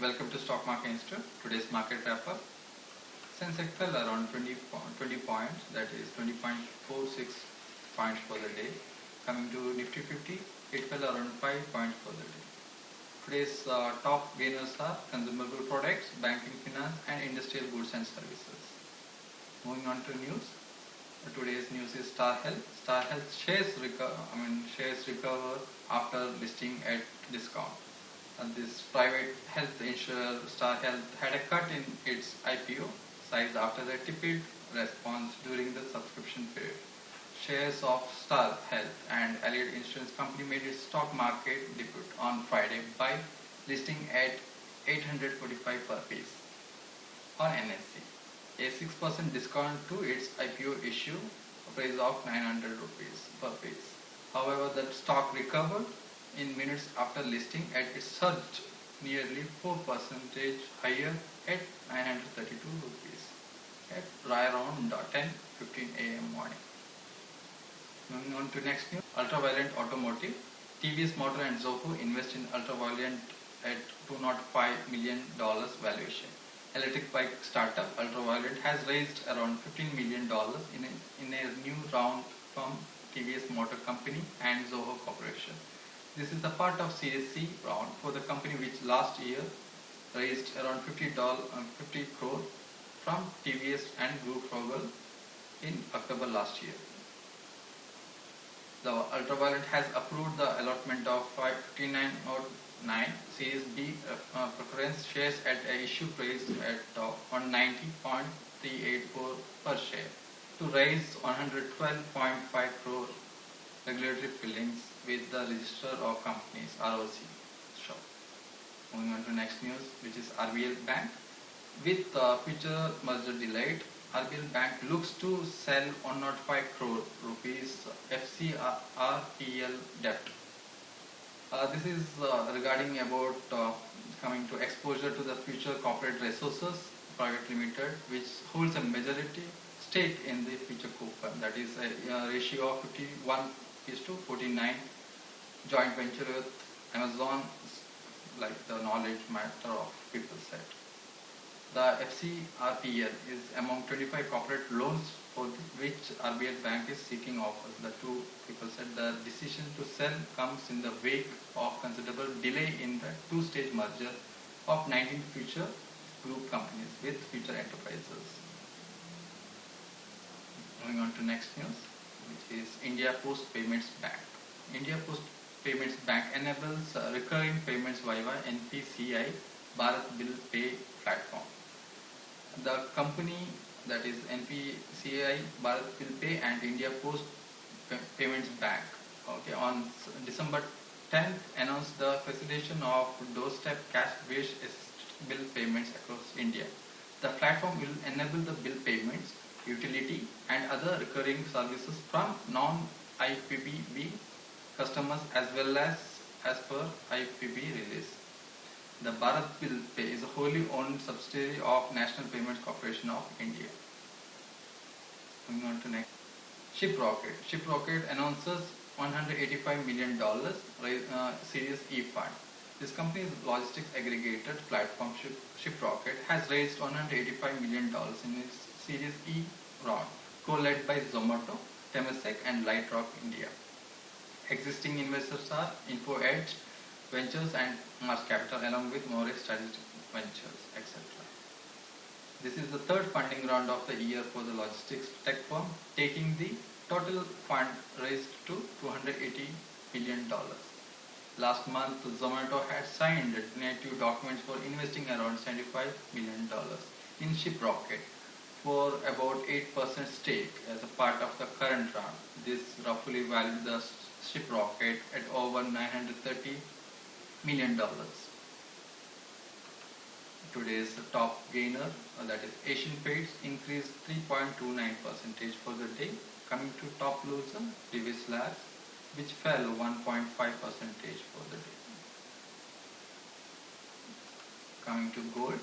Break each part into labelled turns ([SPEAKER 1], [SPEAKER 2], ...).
[SPEAKER 1] Welcome to Stock Market Institute. Today's market wrap-up. Sensex fell around 20 points, that is 20.46 points for the day. Coming to Nifty 50, it fell around 5 points for the day. Today's top gainers are consumable products, banking, finance, and industrial goods and services. Moving on to news. Today's news is Star Health. Star Health shares recover after listing at discount. This private health insurer Star Health had a cut in its IPO size after the tepid response during the subscription period. Shares of Star Health and Allied Insurance Company made its stock market debut on Friday by listing at 845 per piece on NSE, a 6% discount to its IPO issue price of 900 rupees per piece. However, the stock recovered in minutes after listing and it surged nearly 4% higher at 932 rupees at around 10:15 a.m. morning. Moving on to next news, Ultraviolent Automotive. TVS Motor and Zoho invest in Ultraviolent at $205 million valuation. Electric bike startup Ultraviolent has raised around $15 million in a new round from TVS Motor Company and Zoho Corporation. This is a part of Series C round for the company which last year raised around 50 crore from TVS and Group Frugal in October last year. The Ultraviolent has approved the allotment of 5909 Series B preference shares at a issue price at on 90.384 per share to raise 112.5 crore regulatory fillings with the Register of Companies (ROC) shop. Moving on to next news, which is RBL Bank. With future merger delayed, RBL Bank looks to sell 105 crore rupees FCRPL debt. This is regarding about coming to exposure to the Future Corporate Resources Private Limited, which holds a majority stake in the Future Cooper. That is a ratio of 51:49 joint venture with Amazon, like the knowledge matter of people said. The FCRPL is among 25 corporate loans for which RBL Bank is seeking offers. The two people said the decision to sell comes in the wake of considerable delay in the two-stage merger of 19 future group companies with Future Enterprises. Moving on to next news, which is India Post Payments Bank. India Post Payments Bank enables recurring payments via NPCI Bharat Bill Pay platform. The company, that is NPCI Bharat Bill Pay and India Post Payments Bank, on December 10th announced the facilitation of doorstep cash-based bill payments across India. The platform will enable the bill payments, utility and other recurring services from non-IPPB customers as well as per IPP release. The Bharat Bill Pay is a wholly owned subsidiary of National Payments Corporation of India. Moving on to next. Shiprocket. Shiprocket announces $185 million Series E fund. This company's logistics aggregator platform Shiprocket has raised $185 million in its Series E round, co-led by Zomato, Temasek and Lightrock India. Existing investors are Info Edge Ventures and Mars Capital along with More Strategic Ventures, etc. This is the third funding round of the year for the logistics tech firm, taking the total fund raised to $280 million. Last month, Zomato had signed native documents for investing around $75 million in Shiprocket for about 8% stake as a part of the current round. This roughly valued the Shiprocket at over $930 million. Today's top gainer, that is Asian Paints, increased 3.29% for the day. Coming to top loser, Divi's Labs, which fell 1.5% for the day. Coming to gold,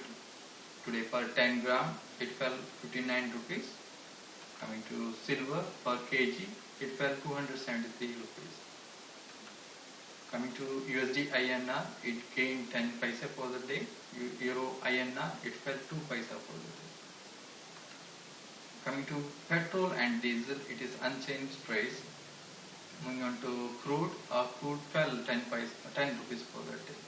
[SPEAKER 1] today per 10 gram, it fell 59 rupees. Coming to silver per kg, it fell 273 rupees. Coming to USD INR, it gained 10 paise for the day. Euro INR, it fell 2 paise for the day. Coming to petrol and diesel, it is unchanged price. Moving on to crude, crude fell 10 rupees for the day.